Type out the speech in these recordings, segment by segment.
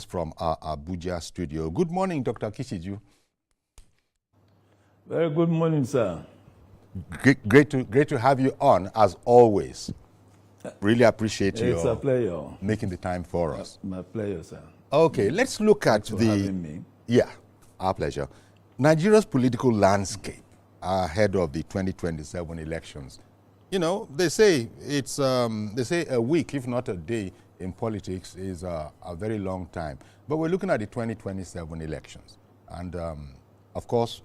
from our Abuja studio. Good morning, Dr. Kishiju. Very good morning, sir. Great to have you on, as always. Really appreciate you. It's a pleasure. Making the time for us. My pleasure, sir. Okay, let's look at Thanks for having me. Yeah, our pleasure. Nigeria's political landscape ahead of the 2027 elections. You know, they say a week, if not a day, in politics is a very long time. But we're looking at the 2027 elections. And, of course,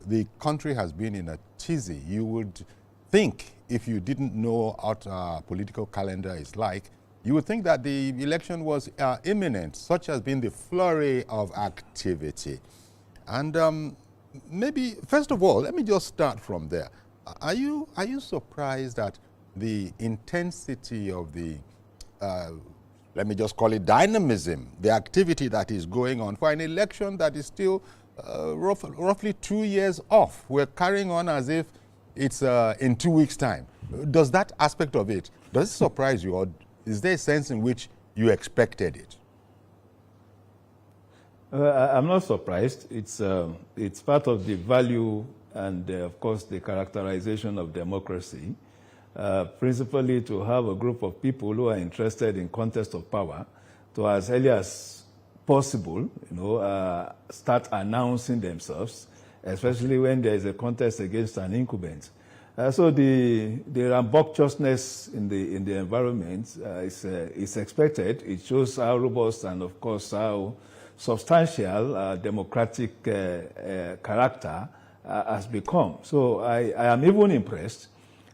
the country has been in a tizzy. You would think, if you didn't know what our political calendar is like, you would think that the election was imminent, such has been the flurry of activity. And maybe, first of all, let me just start from there. Are you surprised at the intensity of the, let me just call it dynamism, the activity that is going on for an election that is still roughly 2 years off? We're carrying on as if it's in 2 weeks' time. Does that aspect of it, does it surprise you, or is there a sense in which you expected it? I'm not surprised. It's part of the value and, of course, the characterization of democracy, principally to have a group of people who are interested in contest of power to, as early as possible, start announcing themselves, especially when there is a contest against an incumbent. So the rambunctiousness in the environment is expected. It shows how robust and, of course, how substantial democratic character has become. So I am even impressed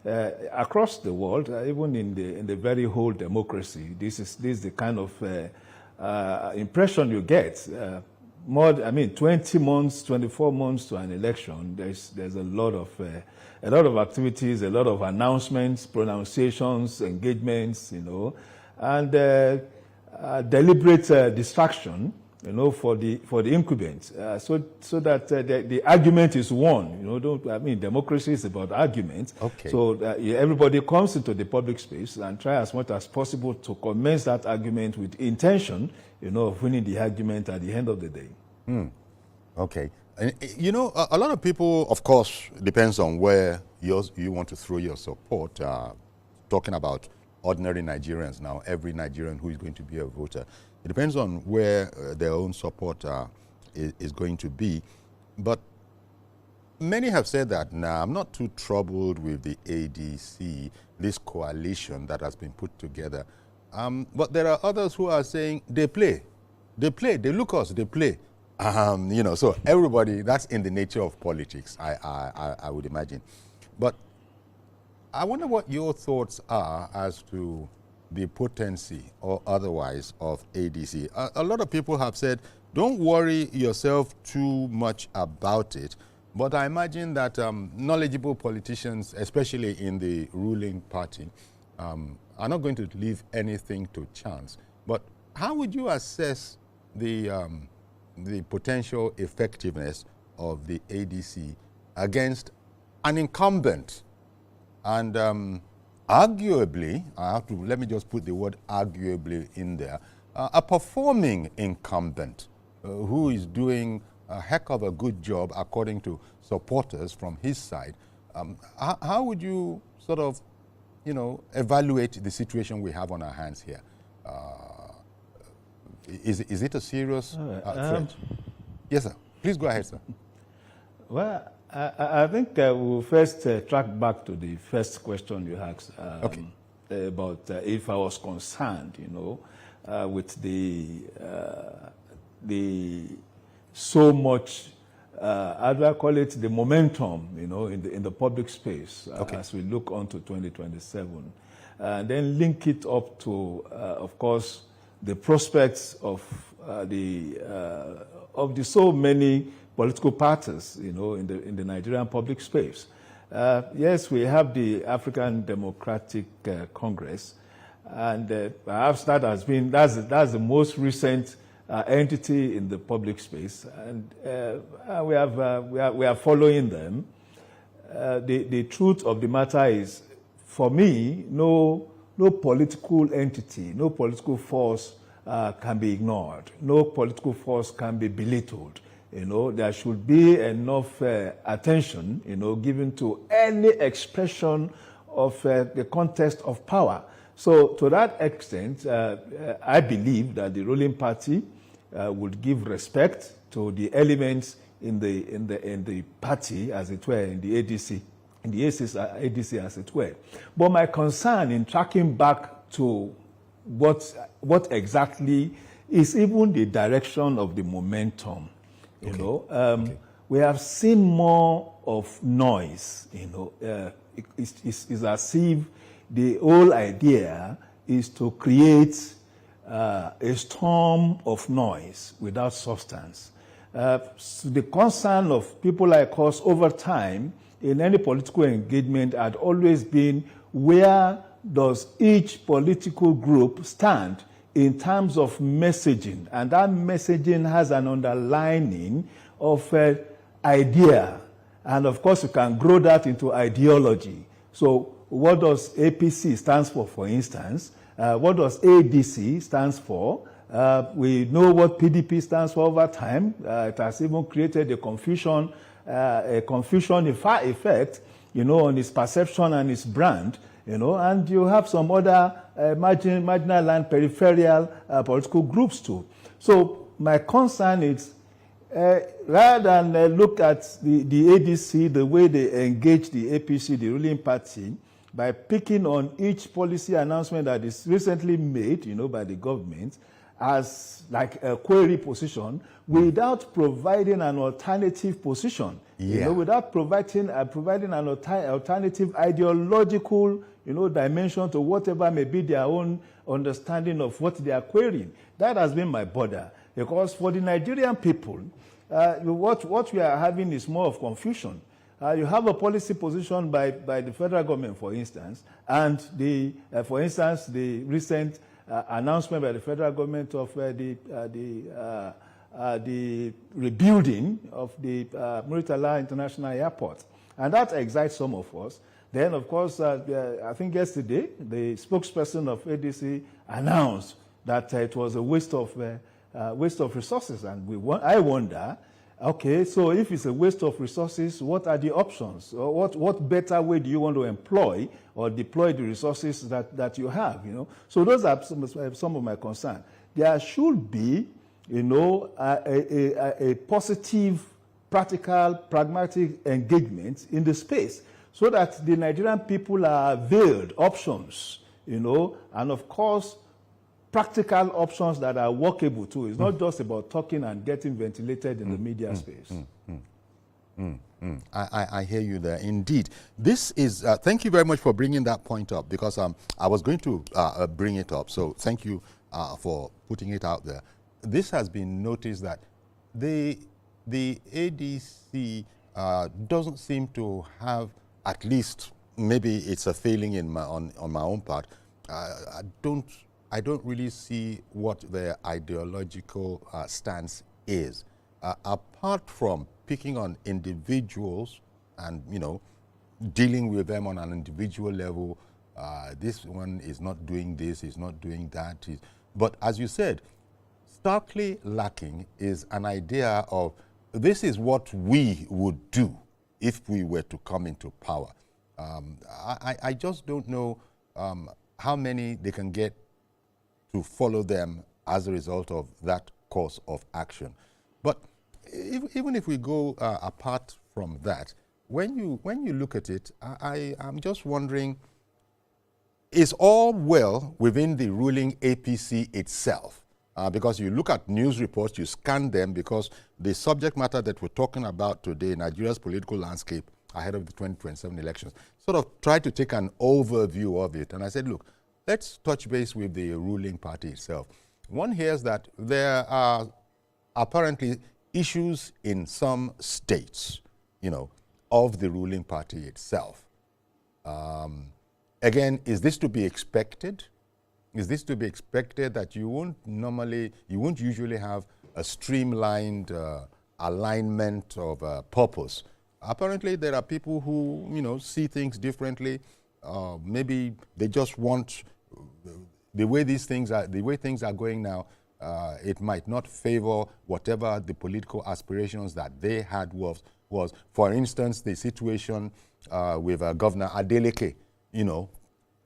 across the world, even in the very whole democracy. This is the kind of impression you get. 20 months, 24 months to an election. There's a lot of activities, a lot of announcements, pronunciations, engagements, and deliberate distraction, for the incumbent, so that the argument is won. Democracy is about argument. Okay. So everybody comes into the public space and try as much as possible to commence that argument with intention, of winning the argument at the end of the day. Okay. And, a lot of people, of course, depends on where you want to throw your support. Talking about ordinary Nigerians now, every Nigerian who is going to be a voter. It depends on where their own support is going to be. But many have said that, I'm not too troubled with the ADC, this coalition that has been put together. But there are others who are saying they play. They look us, they play. So everybody, that's in the nature of politics, I would imagine. But I wonder what your thoughts are as to the potency or otherwise of ADC. A lot of people have said, don't worry yourself too much about it. But I imagine that knowledgeable politicians, especially in the ruling party, are not going to leave anything to chance. But how would you assess the potential effectiveness of the ADC against an incumbent? And arguably, let me just put the word arguably in there, a performing incumbent who is doing a heck of a good job according to supporters from his side. How would you sort of, evaluate the situation we have on our hands here? Is it a serious threat? Yes, sir. Please go ahead, sir. Well, I think we'll first track back to the first question you asked about if I was concerned, with the so much, how do I call it, the momentum, in the public space as we look on to 2027, and then link it up to, of course, the prospects of the so many political parties, in the Nigerian public space. Yes, we have the African Democratic Congress, and perhaps that's the most recent entity in the public space, and we are following them. The truth of the matter is, for me, no political entity, no political force can be ignored. No political force can be belittled. There should be enough attention, given to any expression of the contest of power. So to that extent, I believe that the ruling party would give respect to the elements in the party, as it were, in the ADC, in the ADC, as it were. But my concern in tracking back to what exactly is even the direction of the momentum. We have seen more of noise. It's as if the whole idea is to create a storm of noise without substance. So the concern of people like us over time in any political engagement had always been, where does each political group stand in terms of messaging? And that messaging has an underlining of idea. And of course, you can grow that into ideology. So what does APC stands for instance? What does ADC stands for? We know what PDP stands for over time. It has even created a confusion effect, on its perception and its brand, and you have some other marginal and peripheral political groups too. So my concern is, rather than look at the ADC, the way they engage the APC, the ruling party, by picking on each policy announcement that is recently made, by the government, as like a query position, without providing an alternative position, without providing an alternative ideological, dimension to whatever may be their own understanding of what they are querying. That has been my border, because for the Nigerian people, what we are having is more of confusion. You have a policy position by the federal government, for instance, and for instance, the recent announcement by the federal government of the rebuilding of the Muritala International Airport. And that excites some of us. Then, of course, I think yesterday, the spokesperson of ADC announced that it was a waste of resources. And I wonder, okay, so if it's a waste of resources, what are the options? Or what better way do you want to employ or deploy the resources that you have? So those are some of my concerns. There should be, a positive, practical, pragmatic engagement in the space, so that the Nigerian people are availed options, and of course, practical options that are workable too. It's not just about talking and getting ventilated in the media space. I hear you there. Indeed. This is, thank you very much for bringing that point up, because I was going to bring it up. So thank you for putting it out there. This has been noticed that the ADC doesn't seem to have, at least maybe it's a failing on my own part, I don't really see what their ideological stance is. Apart from picking on individuals and, dealing with them on an individual level, this one is not doing this, is not doing that. But as you said, starkly lacking is an idea of, this is what we would do if we were to come into power. I just don't know how many they can get to follow them as a result of that course of action. But even if we go apart from that, when you look at it, I'm just wondering, is all well within the ruling APC itself? Because you look at news reports, you scan them, because the subject matter that we're talking about today, Nigeria's political landscape ahead of the 2027 elections, sort of tried to take an overview of it. And I said, look, let's touch base with the ruling party itself. One hears that there are apparently issues in some states, of the ruling party itself. Again, is this to be expected? Is this to be expected that you won't usually have a streamlined alignment of purpose? Apparently, there are people who, see things differently. Maybe they just want the way things are going now. it might not favor whatever the political aspirations that they had was. For instance, the situation with Governor Adeleke,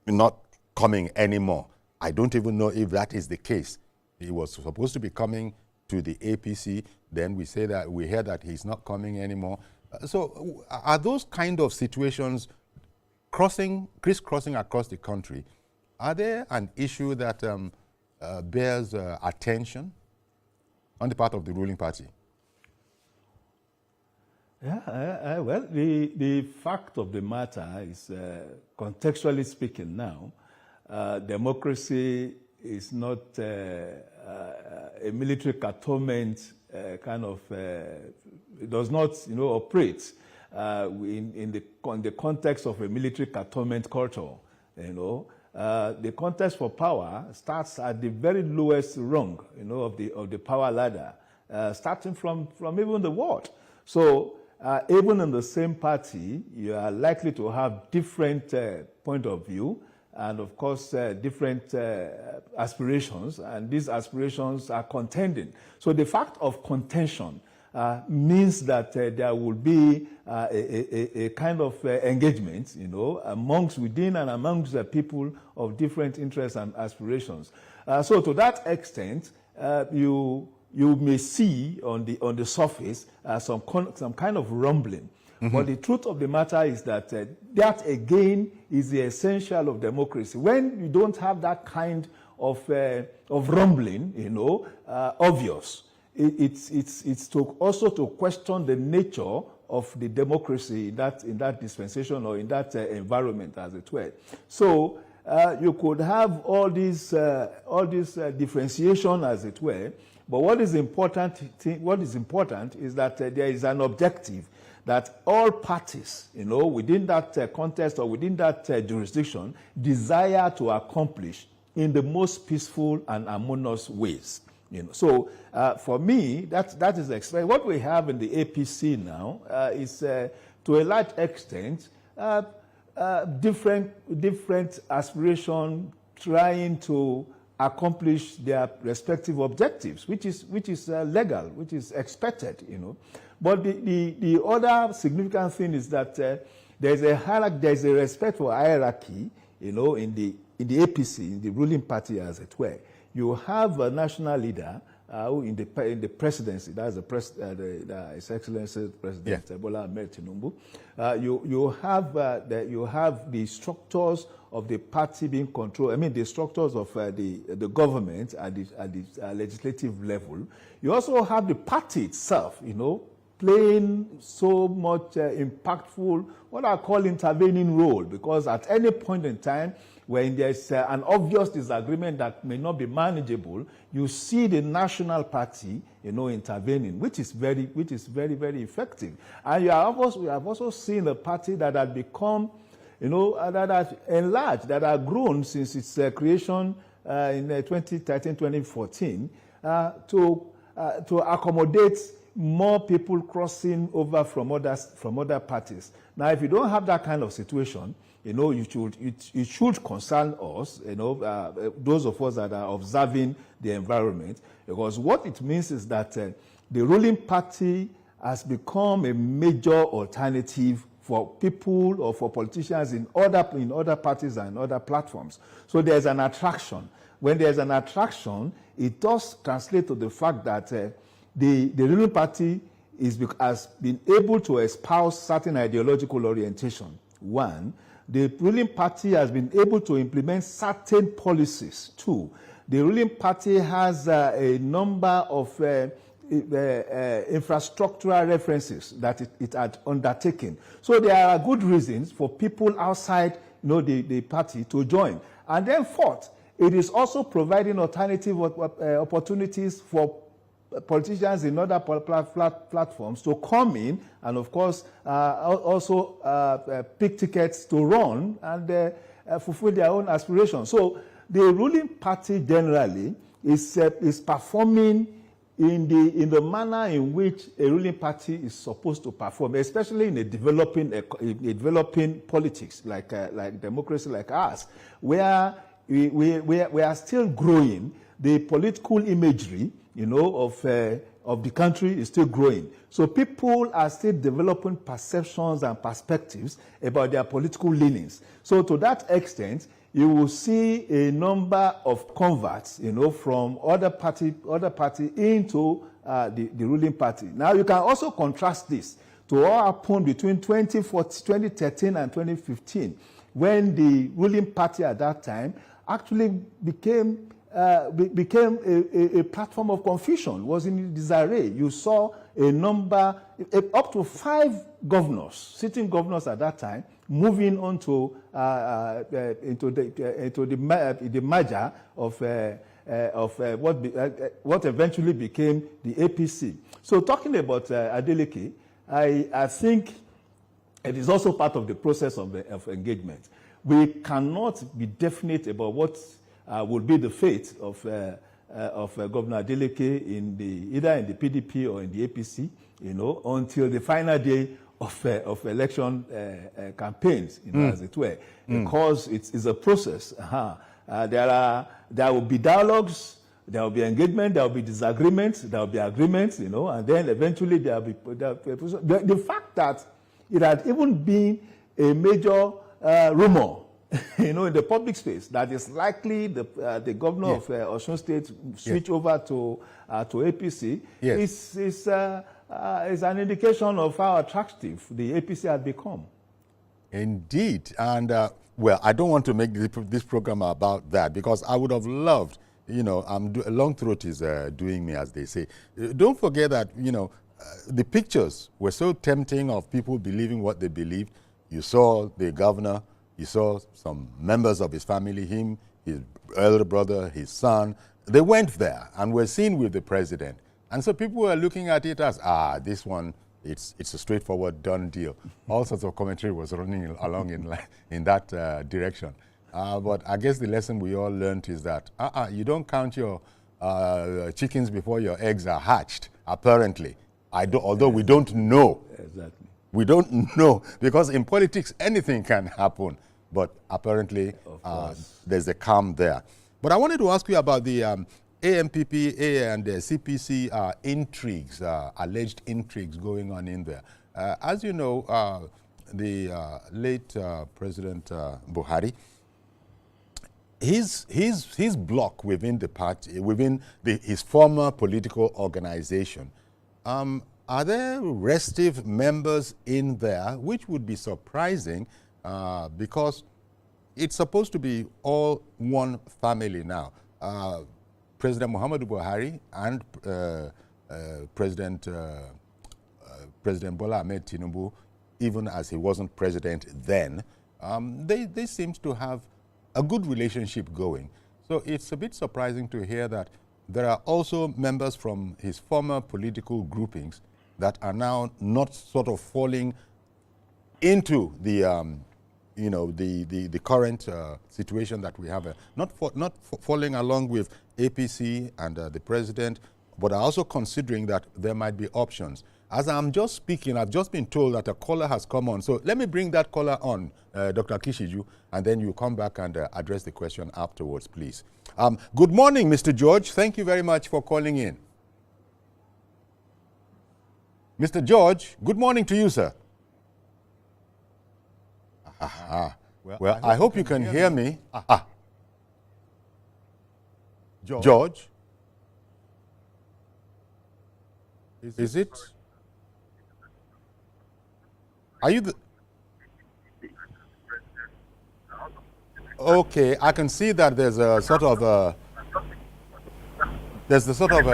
not coming anymore. I don't even know if that is the case. He was supposed to be coming to the APC. Then we hear that he's not coming anymore. So are those kind of situations crisscrossing across the country? Are there an issue that bears attention on the part of the ruling party? Yeah, well, the fact of the matter is, contextually speaking now, democracy is not a military cantonment kind of, it does not, operate in the context of a military cantonment culture, the contest for power starts at the very lowest rung, of the power ladder, starting from even the ward. So even in the same party, you are likely to have different point of view, and of course different aspirations, and these aspirations are contending. So the fact of contention means that there will be a kind of engagement, within and amongst the people of different interests and aspirations. So to that extent, you may see on the surface some kind of rumbling. Mm-hmm. But the truth of the matter is that that again is the essential of democracy. When you don't have that kind of rumbling, obvious, it's also to question the nature of the democracy in that dispensation or in that environment, as it were. So you could have all this differentiation, as it were. But what is important is that there is an objective that all parties, within that context or within that jurisdiction, desire to accomplish in the most peaceful and harmonious ways. So for me, that is explained. What we have in the APC now is, to a large extent, different aspiration trying to accomplish their respective objectives, which is legal, which is expected, But the other significant thing is that there's a hierarchy, there's a respect for hierarchy, in the APC, in the ruling party, as it were. You have a national leader who in the presidency, that's His Excellency President Bola Ahmed Tinubu. You have the structures of the party being controlled. I mean, the structures of the government at the legislative level. You also have the party itself, playing so much impactful, what I call intervening role, because at any point in time when there's an obvious disagreement that may not be manageable, you see the national party, intervening, which is very, very effective. And we have also seen a party that had become, that has enlarged, that have grown since its creation in 2013, 2014, to accommodate more people crossing over from other parties. Now, if you don't have that kind of situation, it should concern us, those of us that are observing the environment, because what it means is that the ruling party has become a major alternative for people or for politicians in other parties and other platforms. So there's an attraction. When there's an attraction, it does translate to the fact that the ruling party has been able to espouse certain ideological orientation. One, the ruling party has been able to implement certain policies. Two, the ruling party has a number of infrastructural references that it had undertaken. So there are good reasons for people outside the party to join. And then fourth, it is also providing alternative opportunities for politicians in other platforms to come in and, of course, also pick tickets to run and fulfill their own aspirations. So the ruling party generally is performing in the manner in which a ruling party is supposed to perform, especially in a developing politics like democracy like ours, where we are still growing. the political imagery, of the country is still growing. So people are still developing perceptions and perspectives about their political leanings. So to that extent, you will see a number of converts, from other party into the ruling party. Now, you can also contrast this to what happened between 2013 and 2015, when the ruling party at that time actually became a platform of confusion, was in disarray. You saw a number, up to 5 governors, sitting governors at that time, moving on to into the merger of what eventually became the APC. So talking about Adeleke, I think it is also part of the process of engagement. We cannot be definite about what will be the fate of Governor Adeleke either in the PDP or in the APC, until the final day of election campaigns, as it were, because it's a process. There will be dialogues, there will be engagement, there will be disagreements, there will be agreements, and then eventually there will be the fact that it had even been a major rumor, in the public space, that is likely the governor of Osun State switch over to APC is an indication of how attractive the APC had become. Indeed. And, well, I don't want to make this program about that, because I would have loved, a long throat is doing me, as they say. Don't forget that, the pictures were so tempting of people believing what they believed. You saw the governor, you saw some members of his family, him, his elder brother, his son. They went there and were seen with the president. And so people were looking at it as, this one, it's a straightforward, done deal. All sorts of commentary was running along in that direction. But I guess the lesson we all learned is that you don't count your chickens before your eggs are hatched, apparently. Although we don't know. Exactly. We don't know, because in politics anything can happen. But apparently there's a calm there. But I wanted to ask you about the AMPP and the CPC intrigues, alleged intrigues going on in there. As you know, the late President Buhari, his bloc within the party, within his former political organization, are there restive members in there, which would be surprising because it's supposed to be all one family now. President Muhammadu Buhari and President Bola Ahmed Tinubu, even as he wasn't president then, they seemed to have a good relationship going. So it's a bit surprising to hear that there are also members from his former political groupings that are now not sort of falling into the the current situation that we have, not falling along with APC and the president, but are also considering that there might be options. As I'm just speaking, I've just been told that a caller has come on. So let me bring that caller on, Dr. Kishiju, and then you come back and address the question afterwards, please. Good morning, Mr. George. Thank you very much for calling in. Mr. George, good morning to you, sir. Well, I hope you can hear me. George? Is it? Are you the... Okay, I can see that there's a sort of there's the sort of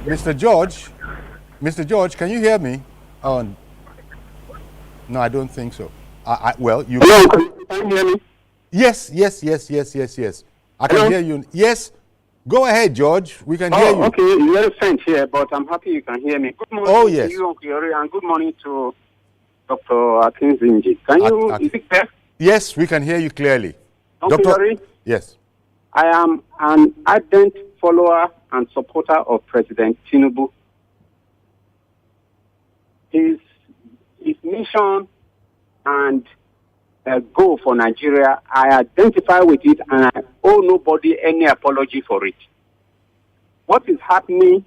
Mr. George, can you hear me? Oh, no, I don't think so. Well, you... Hello, can you hear me? Yes. I can hear you. Yes. Go ahead, George. We can hear you. Okay. It's very faint here, but I'm happy you can hear me. Good morning to you, Uncle Yori, and good morning to Dr. Akinzinji. Can you speak there? Yes, we can hear you clearly. Uncle Yori? Yes. I am an ardent follower and supporter of President Tinubu. His mission and goal for Nigeria, I identify with it, and I owe nobody any apology for it. What is happening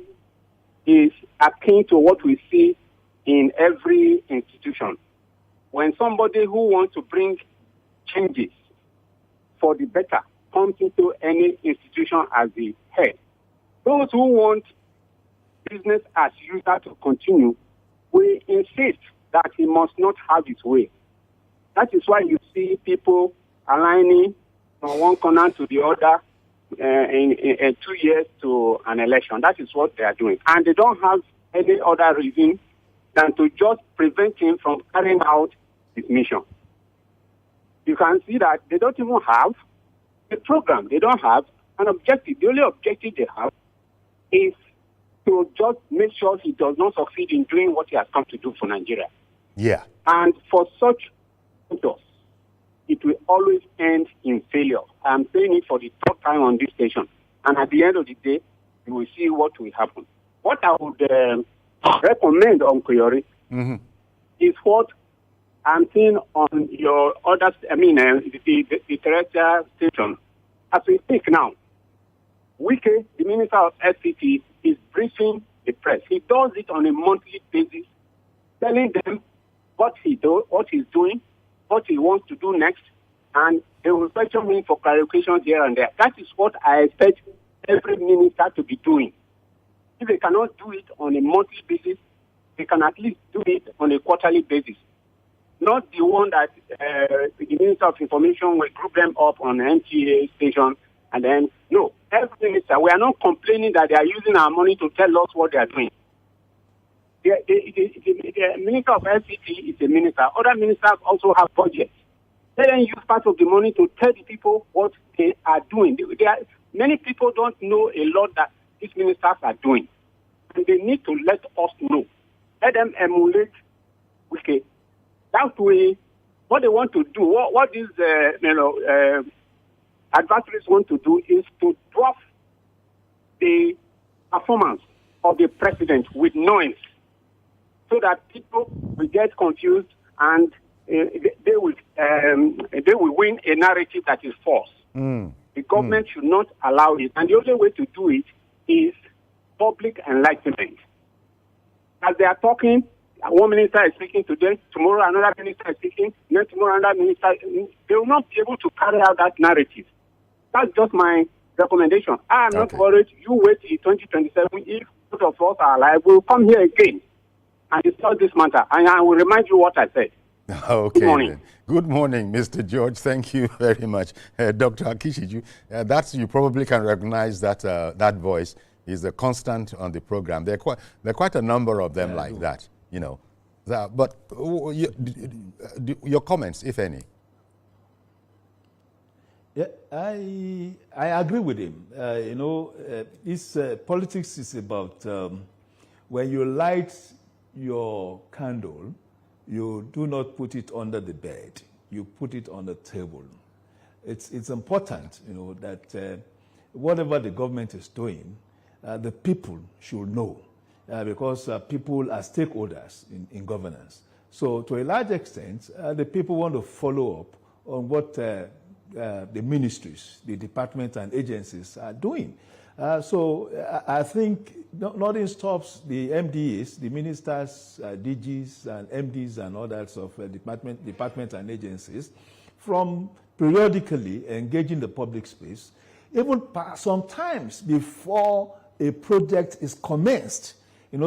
is akin to what we see in every institution. When somebody who wants to bring changes for the better comes into any institution as the head, those who want business as usual to continue will insist that he must not have his way. That is why you see people aligning from one corner to the other in 2 years to an election. That is what they are doing. And they don't have any other reason than to just prevent him from carrying out his mission. You can see that they don't even have a program. They don't have an objective. The only objective they have is to just make sure he does not succeed in doing what he has come to do for Nigeria. Yeah. And for such actors, it will always end in failure. I'm saying it for the third time on this station. And at the end of the day, you will see what will happen. What I would recommend on Kuyori is what I'm seeing on your other, the terrestrial station. As we speak now, Wike, the Minister of FCT, is briefing the press. He does it on a monthly basis, telling them what he's doing, what he wants to do next, and they will question me for clarifications here and there. That is what I expect every minister to be doing. If they cannot do it on a monthly basis, they can at least do it on a quarterly basis. Not the one that the Minister of Information will group them up on NTA station and then, no, every minister, we are not complaining that they are using our money to tell us what they are doing. The Minister of FCT is a minister. Other ministers also have budgets. Let them use part of the money to tell the people what they are doing. Many people don't know a lot that these ministers are doing. And they need to let us know. Let them emulate Wike. That way, what they want to do, what these adversaries want to do is to dwarf the performance of the president with noise, so that people will get confused and they will win a narrative that is false. The government should not allow it, and the only way to do it is public enlightenment. As they are talking, one minister is speaking today, tomorrow another minister is speaking, then tomorrow another minister. They will not be able to carry out that narrative. That's just my recommendation. I am not worried. You wait till 2027. If both of us are alive, we'll come here again and discuss this matter. And I will remind you what I said. Okay. Good morning. Good morning, Mr. George. Thank you very much. Dr. Akishiju, you probably can recognize that that voice is a constant on the program. There are quite a number of them like that, you know. But your comments, if any. Yeah, I agree with him. Politics is about when you light your candle, you do not put it under the bed. You put it on the table. It's important, that whatever the government is doing, the people should know, because people are stakeholders in governance. So to a large extent, the people want to follow up on what the ministries, the departments and agencies are doing. So I think nothing stops the MDs, the ministers, DGs and MDs and others of departments and agencies from periodically engaging the public space, even sometimes before a project is commenced,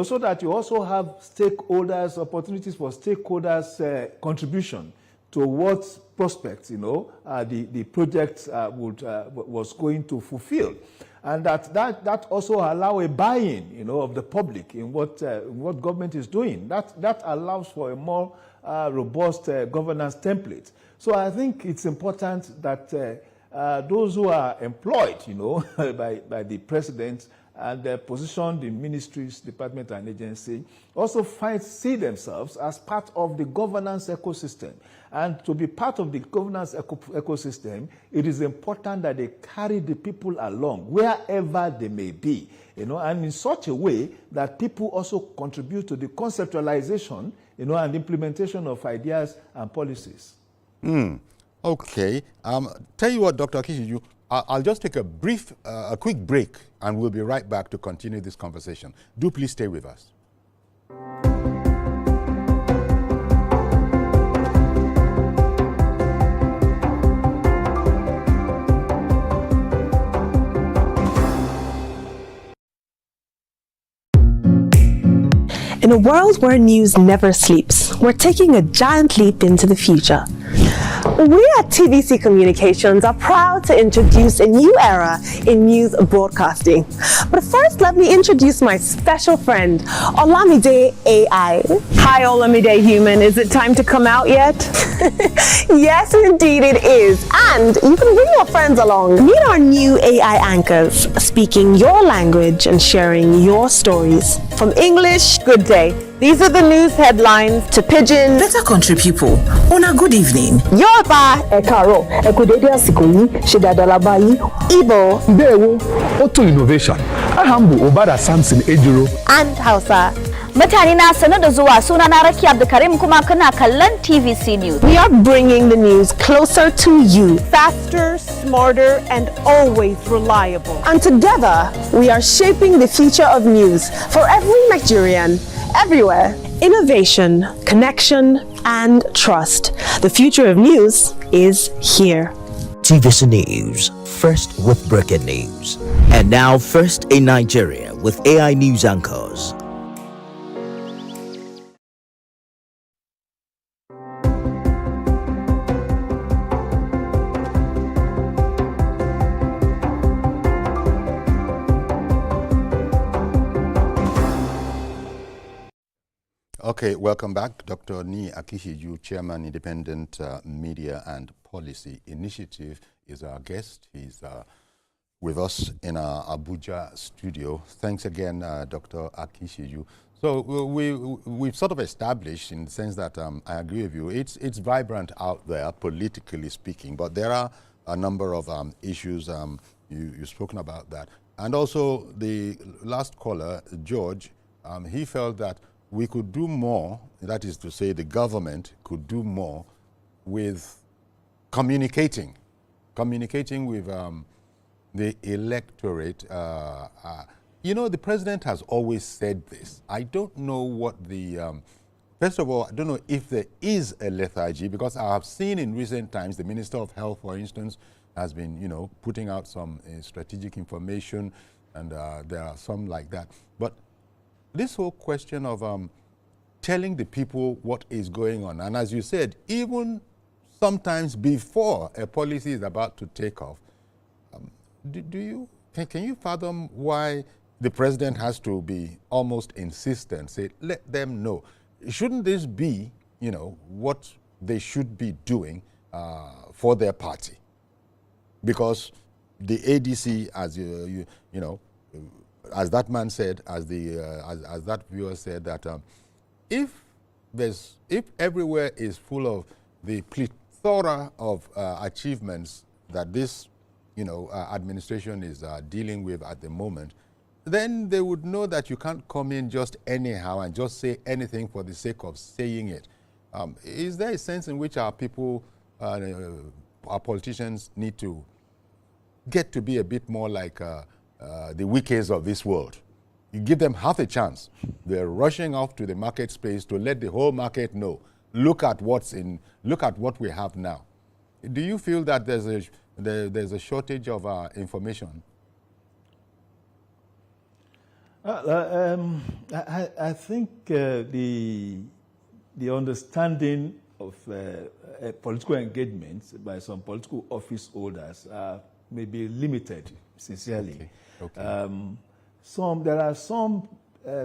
so that you also have stakeholders, opportunities for stakeholders' contribution to what prospects, the project was going to fulfill. And that also allow a buy-in, of the public in what government is doing. That allows for a more robust governance template. So I think it's important that those who are employed, by the president and positioned in ministries, department, and agency, also see themselves as part of the governance ecosystem. And to be part of the governance ecosystem, it is important that they carry the people along wherever they may be, and in such a way that people also contribute to the conceptualization, and implementation of ideas and policies. Okay. Tell you what, Dr. Akishiju, I'll just take a quick break, and we'll be right back to continue this conversation. Do please stay with us. In a world where news never sleeps, we're taking a giant leap into the future. We at TVC Communications are proud to introduce a new era in news broadcasting. But first, let me introduce my special friend, Olamide AI. Hi, Olamide Human. Is it time to come out yet? Yes, indeed it is. And you can bring your friends along. Meet our new AI anchors, speaking your language and sharing your stories. From English, good day. These are the news headlines to Pidgin. Better country people, on a good evening. Yoruba, Ekaro, Ekodede Asikoyi, Shedadalabayi, Igbo, Ndewo, Auto Innovation, Ahambu Obada Samson Ejiro, and Hausa. Mutane na sanar da zuwa, sunana Rakia Abdulkarim kuma kana kallon TVC News. We are bringing the news closer to you, faster, smarter, and always reliable. And together, we are shaping the future of news for every Nigerian, everywhere. Innovation, connection, and trust. The future of news is here. TVC News, first with breaking news. And now first in Nigeria with AI news anchors. Okay, welcome back. Dr. Ni Akishiju, Chairman, Independent Media and Policy Initiative, is our guest. He's with us in our Abuja studio. Thanks again, Dr. Akishiju. So we've sort of established, in the sense that I agree with you, it's vibrant out there, politically speaking, but there are a number of issues. You've spoken about that. And also the last caller, George, he felt that we could do more, that is to say the government could do more with communicating with the electorate. You know, the president has always said this. I don't know what the, first of all, I don't know if there is a lethargy, because I have seen in recent times the Minister of Health, for instance, has been, you know, putting out some strategic information, and there are some like that. But this whole question of telling the people what is going on, and as you said, even sometimes before a policy is about to take off, can you fathom why the president has to be almost insistent, say, let them know? Shouldn't this be, you know, what they should be doing for their party? Because the ADC, as you know, as that man said, as that viewer said, that if everywhere is full of the plethora of achievements that this, you know, administration is dealing with at the moment, then they would know that you can't come in just anyhow and just say anything for the sake of saying it. Is there a sense in which our people, our politicians, need to get to be a bit more like the Wikis of this world? You give them half a chance, they're rushing off to the market space to let the whole market know, look at what we have now. Do you feel that there's a shortage of information? I think the understanding of political engagement by some political office holders may be limited, sincerely. Okay. There are some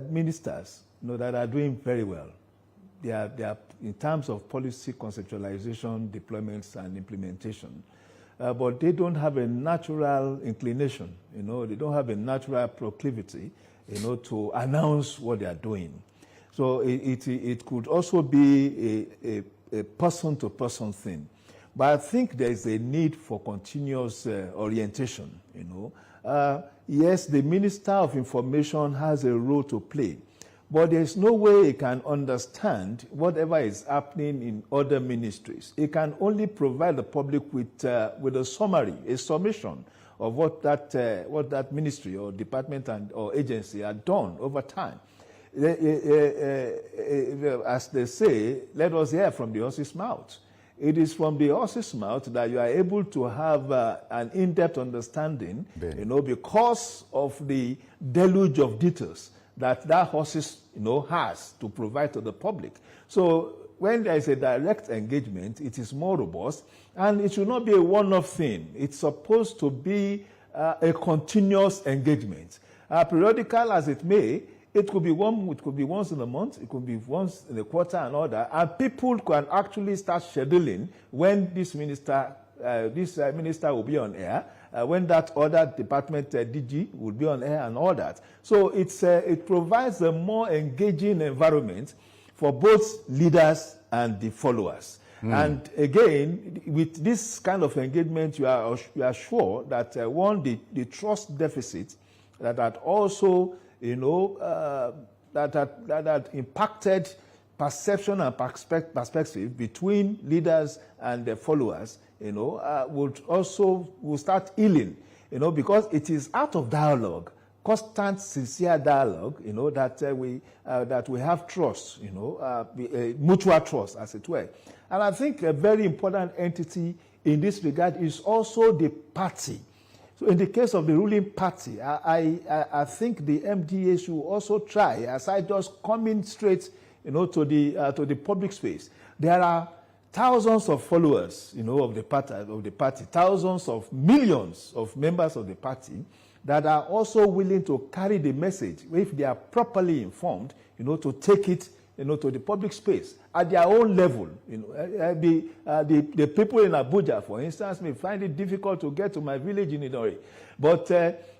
ministers, you know, that are doing very well. They are in terms of policy conceptualization, deployments, and implementation. But they don't have a natural inclination, you know, they don't have a natural proclivity, you know, to announce what they are doing. So it could also be a person-to-person thing. But I think there is a need for continuous orientation, you know. Yes, the Minister of Information has a role to play, but there's no way he can understand whatever is happening in other ministries. He can only provide the public with a summary, a summation of what that ministry or department or agency had done over time. As they say, let us hear from the horse's mouth. It is from the horse's mouth that you are able to have an in-depth understanding, because of the deluge of details that horses, has to provide to the public. So when there is a direct engagement, it is more robust, and it should not be a one-off thing. It's supposed to be a continuous engagement. Periodical as it may, it could be once in a month, it could be once in a quarter and all that, and people can actually start scheduling when this minister will be on air, when that other department DG will be on air and all that. So it provides a more engaging environment for both leaders and the followers. And again, with this kind of engagement, you are sure that the trust deficit that had also that impacted perception and perspective between leaders and their followers, will start healing, because it is out of dialogue, constant, sincere dialogue, that we have trust, mutual trust, as it were. And I think a very important entity in this regard is also the party. So in the case of the ruling party, I think the MDA should also try, aside just coming straight, to the public space. There are thousands of followers, of the party, thousands of millions of members of the party that are also willing to carry the message, if they are properly informed, to take it, to the public space at their own level. The people in Abuja, for instance, may find it difficult to get to my village in Idori. But,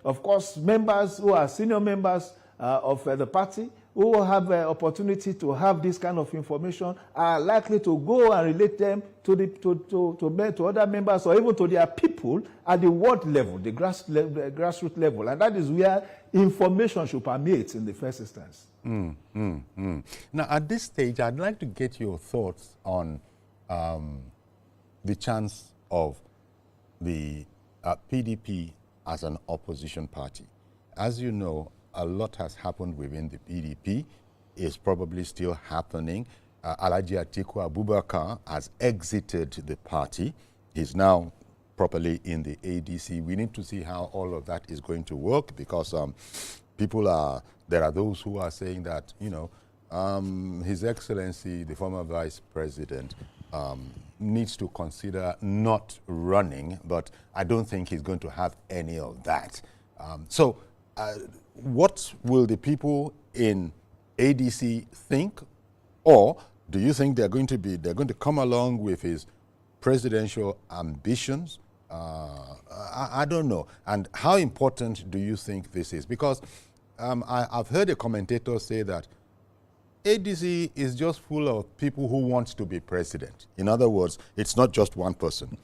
of course, members who are senior members of the party who will have an opportunity to have this kind of information are likely to go and relate them to other members or even to their people at the ward level, the grassroots level. And that is where information should permeate in the first instance. Now, at this stage, I'd like to get your thoughts on the chance of the PDP as an opposition party. As you know, a lot has happened within the PDP, is probably still happening. Alhaji Atiku Abubakar has exited the party. He's now properly in the ADC. We need to see how all of that is going to work, because there are those who are saying that, His Excellency, the former Vice President, needs to consider not running, but I don't think he's going to have any of that. What will the people in ADC think? Or do you think they're going to come along with his presidential ambitions? I don't know. And how important do you think this is? Because I've heard a commentator say that ADC is just full of people who want to be president. In other words, it's not just one person.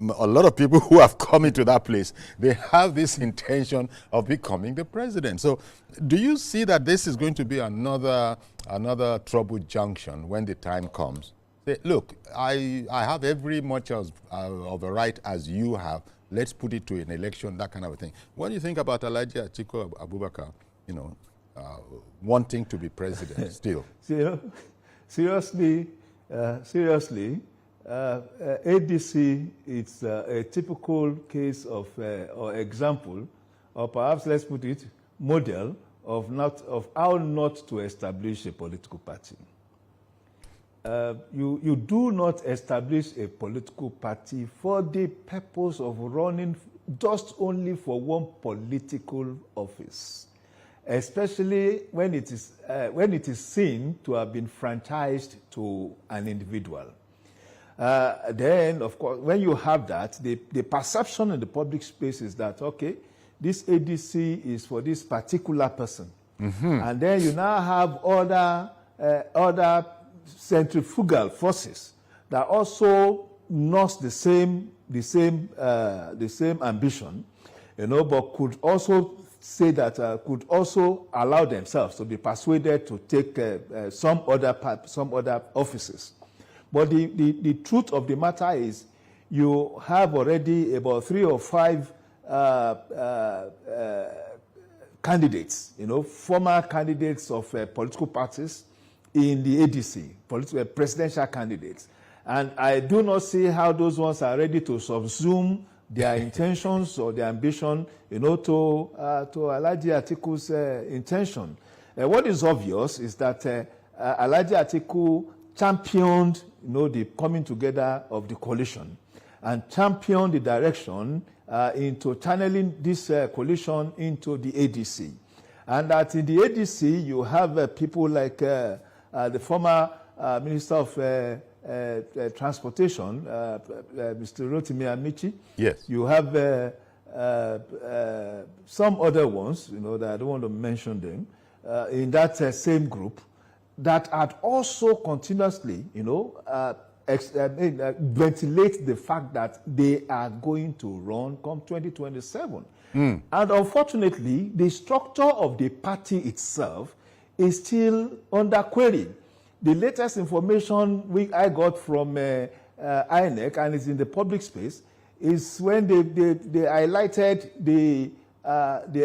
A lot of people who have come into that place, they have this intention of becoming the president. So do you see that this is going to be another trouble junction when the time comes? Say, look, I have every much of a right as you have. Let's put it to an election, that kind of a thing. What do you think about Alhaji Atiku Abubakar, wanting to be president still? Seriously, ADC is a typical case of or example, or perhaps let's put it, model of how not to establish a political party. You do not establish a political party for the purpose of running just only for one political office, especially when it is seen to have been franchised to an individual. Then, of course, when you have that, the perception in the public space is that, okay, this ADC is for this particular person. And then you now have other centrifugal forces that also nurse the same ambition, but could also say that could also allow themselves to be persuaded to take some other offices. But the truth of the matter is, you have already about 3 or 5 candidates, former candidates of political parties in the ADC, presidential candidates. And I do not see how those ones are ready to subsume their intentions or their ambition, to Alhaji Atiku's intention. What is obvious is that Alhaji Atiku championed, the coming together of the coalition and championed the direction into channeling this coalition into the ADC. And that in the ADC, you have people like the former Minister of Transportation, Mr. Rotimi Amici. Yes. You have some other ones, that I don't want to mention them, in that same group that had also continuously, ventilate the fact that they are going to run come 2027. And unfortunately, the structure of the party itself is still under query. The latest information I got from INEC, and it's in the public space, is when they highlighted the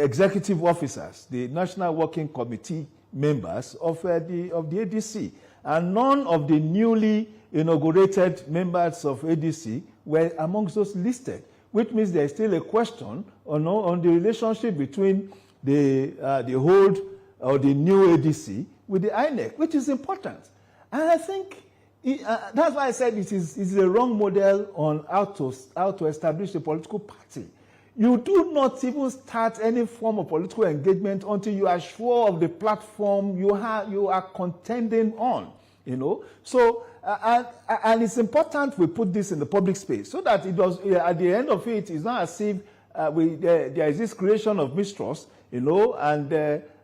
executive officers, the National Working Committee members of the ADC, and none of the newly inaugurated members of ADC were amongst those listed, which means there is still a question on the relationship between the old or the new ADC with the INEC, which is important. And I think that's why I said it is a wrong model on how to establish a political party. You do not even start any form of political engagement until you are sure of the platform you are contending on. So and it's important we put this in the public space so that it does. At the end of it, it's not as if there is this creation of mistrust, and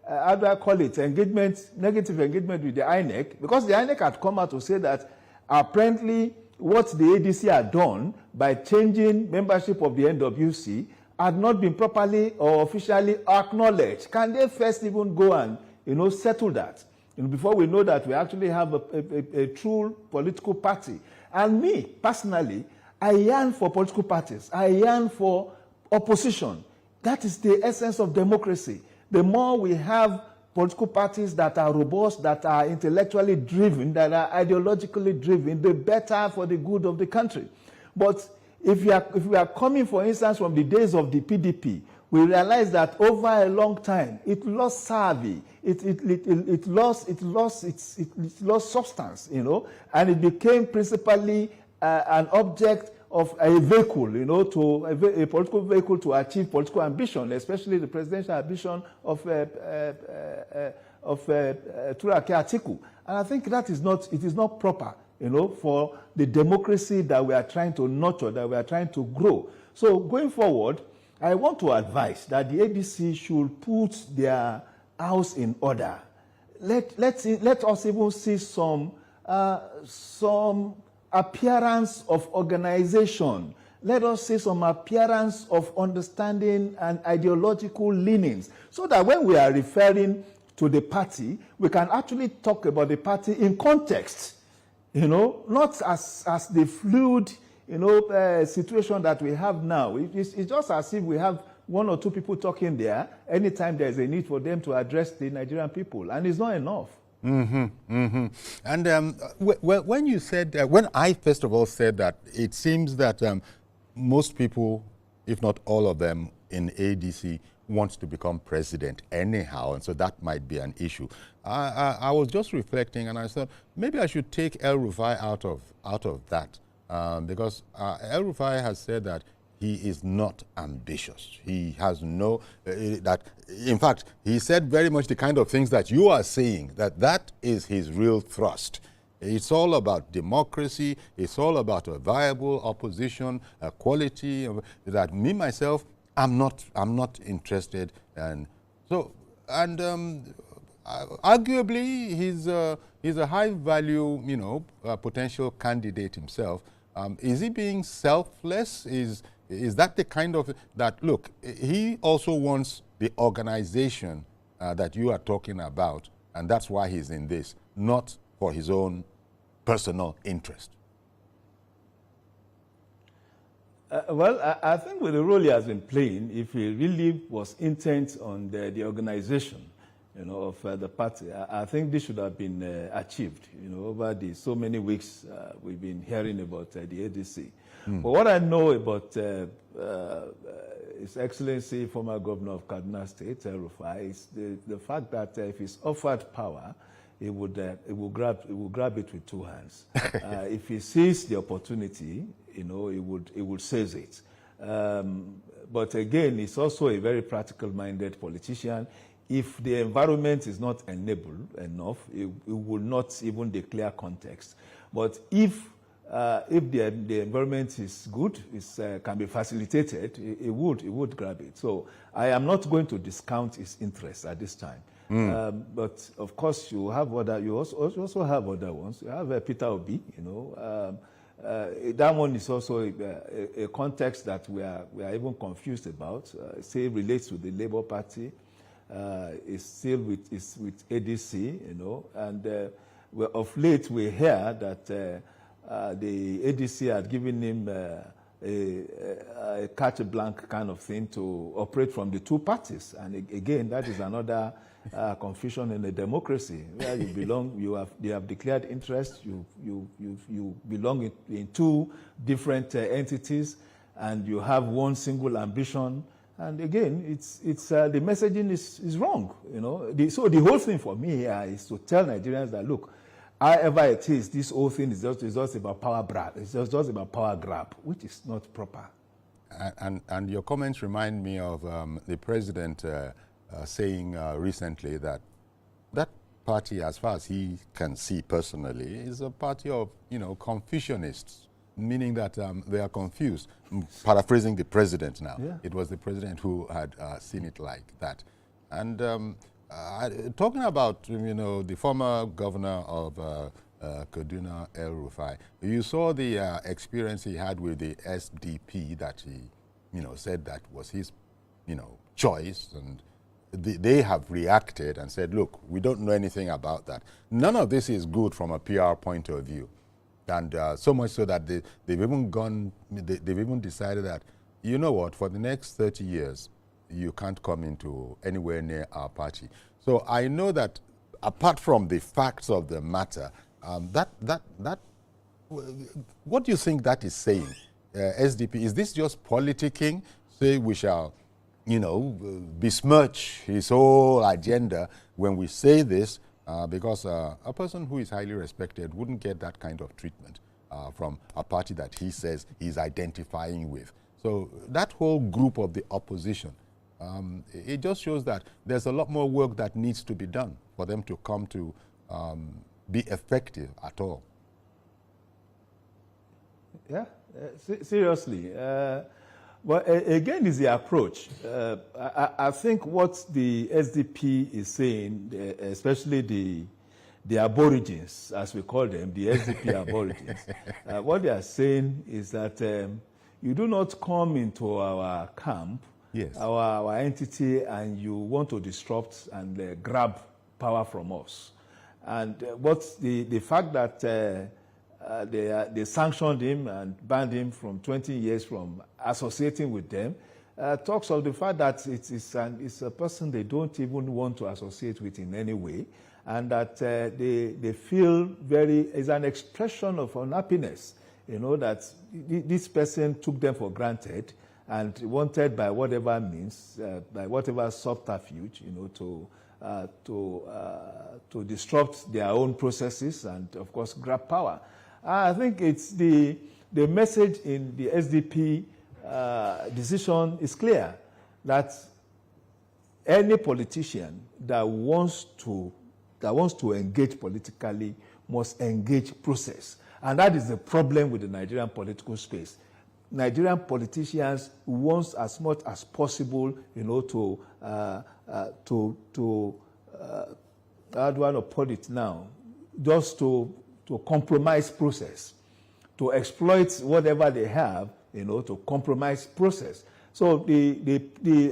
how do I call it, negative engagement with the INEC, because the INEC had come out to say that apparently what the ADC had done by changing membership of the NWC had not been properly or officially acknowledged. Can they first even go and settle that? Before we know that we actually have a true political party. And me, personally, I yearn for political parties. I yearn for opposition. That is the essence of democracy. The more we have political parties that are robust, that are intellectually driven, that are ideologically driven, the better for the good of the country. But if we are coming, for instance, from the days of the PDP, we realize that over a long time, it lost savvy, it lost substance, and it became principally an object of a vehicle, to a political vehicle to achieve political ambition, especially the presidential ambition of Turaki Atiku. And I think it is not proper, for the democracy that we are trying to nurture, that we are trying to grow. So going forward, I want to advise that the ADC should put their house in order. Let us even see some appearance of organization. Let us see some appearance of understanding and ideological leanings, so that when we are referring to the party, we can actually talk about the party in context, not as the fluid situation that we have now. It's just as if we have 1 or 2 people talking there anytime there's a need for them to address the Nigerian people, and it's not enough. And when you said, when I first of all said that it seems that most people, if not all of them in ADC, wants to become president anyhow, and so that might be an issue. I was just reflecting, and I thought maybe I should take El-Rufai out of that, because El-Rufai has said that he is not ambitious. He has no, in fact, he said very much the kind of things that you are saying, that is his real thrust. It's all about democracy. It's all about a viable opposition, a quality that me, myself, I'm not interested in. So, and arguably, he's a high value, potential candidate himself. Is he being selfless? Is that the kind of, that, look, he also wants the organization that you are talking about, and that's why he's in this, not for his own personal interest? I think with the role he has been playing, if he really was intent on the organization, of the party, I think this should have been achieved, over the so many weeks we've been hearing about the ADC. But what I know about His Excellency, former governor of Kaduna State, Rufai, is the fact that if he's offered power, he will grab it with two hands. If he sees the opportunity, he would seize it. But again, he's also a very practical-minded politician. If the environment is not enabled enough, he will not even declare context. But if the environment is good, can be facilitated, he would grab it. So I am not going to discount his interest at this time. But of course, you also have other ones. You have Peter Obi, that one is also a context that we are even confused about. Say it relates to the Labour Party. Is still with ADC, and of late we hear that the ADC had given him a carte blanche kind of thing to operate from the two parties, and again that is another confusion in a democracy where you belong. They have declared interest. You belong in two different entities, and you have one single ambition. And again, the messaging is wrong, So the whole thing for me here is to tell Nigerians that, look, however it is, this whole thing is just about power grab. It's just about power grab, which is not proper. And your comments remind me of the president saying recently that party, as far as he can see personally, is a party of, Confucianists, meaning that they are confused. Paraphrasing the president now. Yeah. It was the president who had seen it like that. And talking about, the former governor of Kaduna, El Rufai, you saw the experience he had with the SDP that he, said that was his, choice. And they have reacted and said, look, we don't know anything about that. None of this is good from a PR point of view. And so much so that they've even decided that, you know what, for the next 30 years, you can't come into anywhere near our party. So I know that apart from the facts of the matter, what do you think that is saying? SDP, is this just politicking? Say we shall, besmirch his whole agenda when we say this, because a person who is highly respected wouldn't get that kind of treatment from a party that he says he's identifying with. So that whole group of the opposition, it just shows that there's a lot more work that needs to be done for them to come to be effective at all. Yeah, seriously. Well, again, is the approach. I think what the SDP is saying, especially the aborigines, as we call them, the SDP aborigines, what they are saying is that you do not come into our camp, yes, our entity, and you want to disrupt and grab power from us. And what the fact that they sanctioned him and banned him from 20 years from associating with them talks of the fact that it's a person they don't even want to associate with in any way, and that they feel is an expression of unhappiness, that this person took them for granted and wanted by whatever means, by whatever subterfuge, to disrupt their own processes and, of course, grab power. I think it's the message in the SDP decision is clear, that any politician that wants to engage politically must engage process, and that is the problem with the Nigerian political space. Nigerian politicians want as much as possible, to how do I want to put it now, just to compromise process, to exploit whatever they have, to compromise process. So the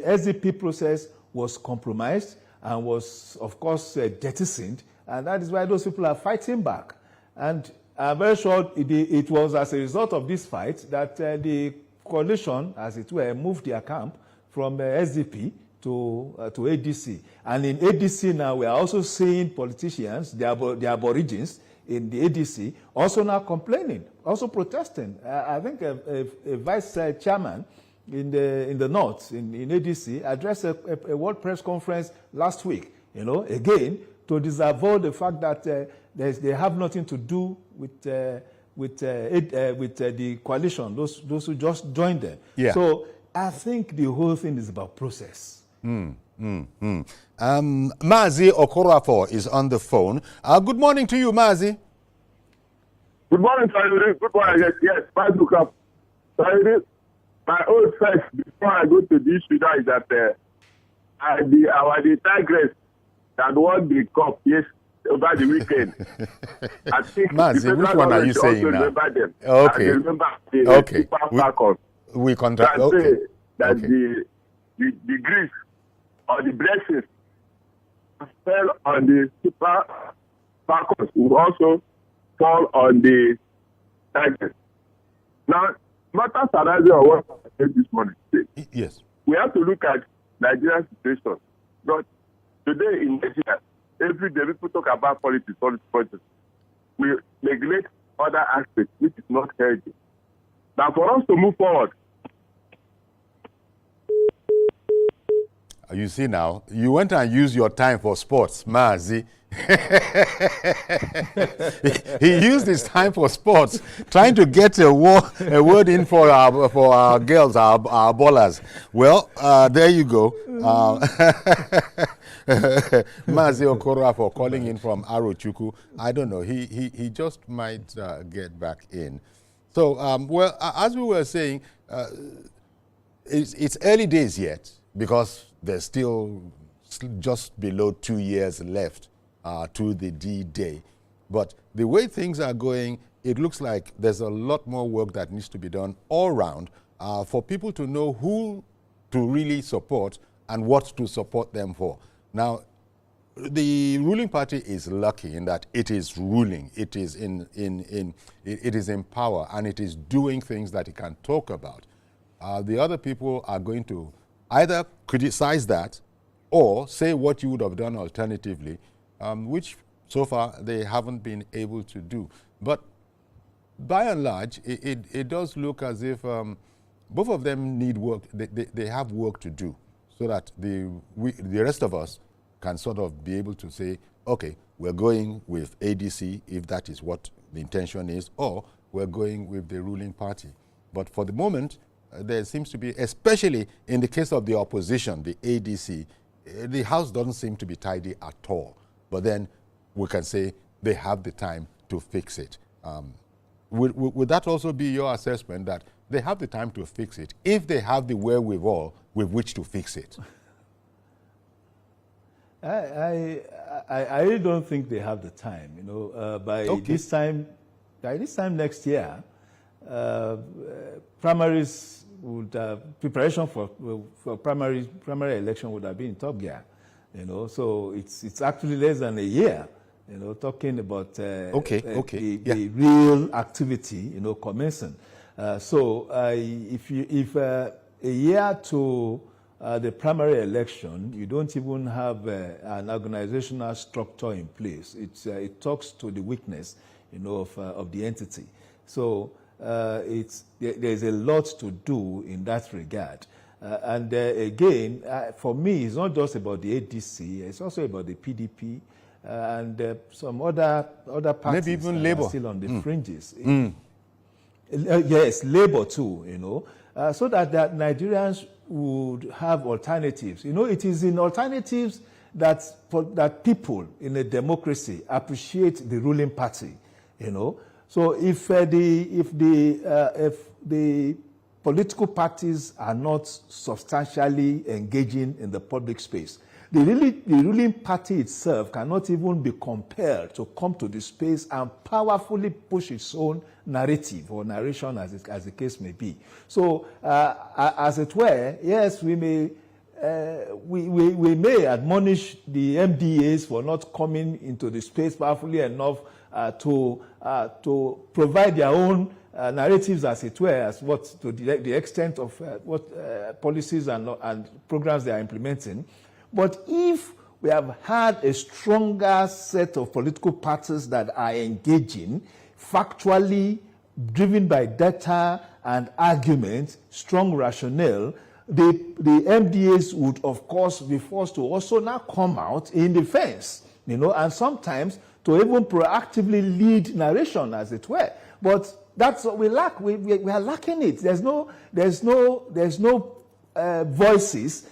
SDP process was compromised and was, of course, jettisoned, and that is why those people are fighting back. And I'm very sure it was as a result of this fight that the coalition, as it were, moved their camp from SDP to ADC. And in ADC now, we are also seeing politicians, the aborigines in the ADC, also now complaining, also protesting. I think a vice chairman in the north, in ADC, addressed a World Press Conference last week, again, to disavow the fact that they have nothing to do with the coalition, those who just joined them. Yeah. So I think the whole thing is about process. Mazi Okorafor is on the phone. Good morning to you, Mazi. Good morning, Sayuri. Good morning. Yes, Sayuri, my old first, before I go to this issue, is that our Tigress that won the cup over the weekend. I think Mazi, which one are you saying now? Remember them. Okay. I remember the Super Falcons. We contract. Okay. That the grief or the blessings fell on the Super Falcons, who also fall on the Tigers. Now, matters arising on what I said this morning. Yes. We have to look at Nigerian situation. But today in Nigeria, every day people talk about politics. We neglect other aspects, which is not healthy. Now, for us to move forward, you see now, you went and used your time for sports, Mazi. he used his time for sports, trying to get a word in for our girls, our ballers. Well, there you go. Mazi Okoroa for calling in from Arochukwu. I don't know. He just might get back in. So, well, as we were saying, it's early days yet because there's still just below 2 years left to the D-Day. But the way things are going, it looks like there's a lot more work that needs to be done all around for people to know who to really support and what to support them for. Now, the ruling party is lucky in that it is ruling, it is it is in power, and it is doing things that it can talk about. The other people are going to either criticize that or say what you would have done alternatively, which so far they haven't been able to do. But by and large, it does look as if both of them need work. They have work to do so that the rest of us can sort of be able to say, okay, we're going with ADC if that is what the intention is, or we're going with the ruling party. But for the moment, there seems to be, especially in the case of the opposition, the ADC, the house doesn't seem to be tidy at all. But then we can say they have the time to fix it. Would that also be your assessment, that they have the time to fix it if they have the wherewithal with which to fix it? I really don't think they have the time. You know, by this time next year, primaries would preparation for primary election would have been in top gear. You know, so it's actually less than a year. You know, talking about the real activity. You know, commencing. So if a year to the primary election, you don't even have an organizational structure in place. It talks to the weakness, you know, of the entity. So there's a lot to do in that regard. And again, for me, it's not just about the ADC. It's also about the PDP and some other parties. Maybe even Labour. Are still on the fringes. Yes, Labour too. You know, so that Nigerians would have alternatives. You know, it is in alternatives that people in a democracy appreciate the ruling party. You know, so if the political parties are not substantially engaging in the public space, the ruling party itself cannot even be compelled to come to the space and powerfully push its own narrative or narration, as the case may be. So, as it were, yes, we may we may admonish the MDAs for not coming into the space powerfully enough to provide their own narratives, as it were, as what to the extent of what policies and programs they are implementing. But if we have had a stronger set of political parties that are engaging, factually driven by data and argument, strong rationale, the MDAs would, of course, be forced to also now come out in defense, and sometimes to even proactively lead narration, as it were. But that's what we lack. We are lacking it. There's no voices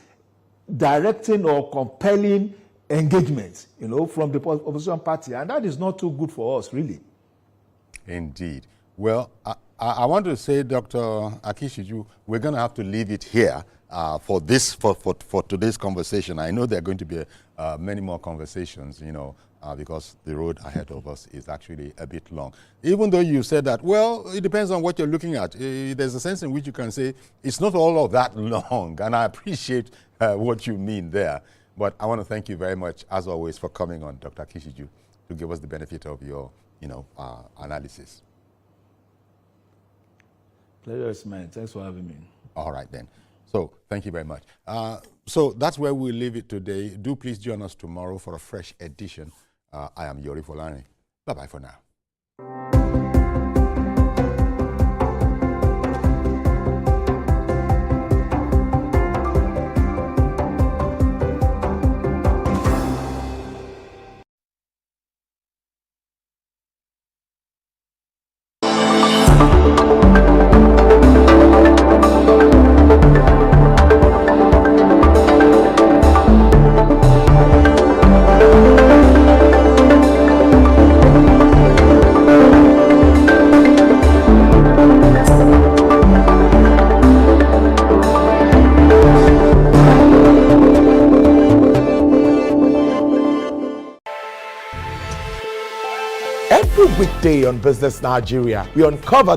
directing or compelling engagement, from the opposition party, and that is not too good for us, really. Indeed. Well, I want to say, Dr. Akishiju, we're going to have to leave it here for today's conversation. I know there are going to be many more conversations, because the road ahead of us is actually a bit long. Even though you said that, well, it depends on what you're looking at. There's a sense in which you can say it's not all of that long, and I appreciate what you mean there. But I want to thank you very much, as always, for coming on, Dr. Akishiju, to give us the benefit of your, analysis. Pleasure is mine. Thanks for having me. All right, then. So thank you very much. So that's where we'll leave it today. Do please join us tomorrow for a fresh edition. I am Yori Folani. Bye-bye for now. Every weekday on Business Nigeria, we uncover the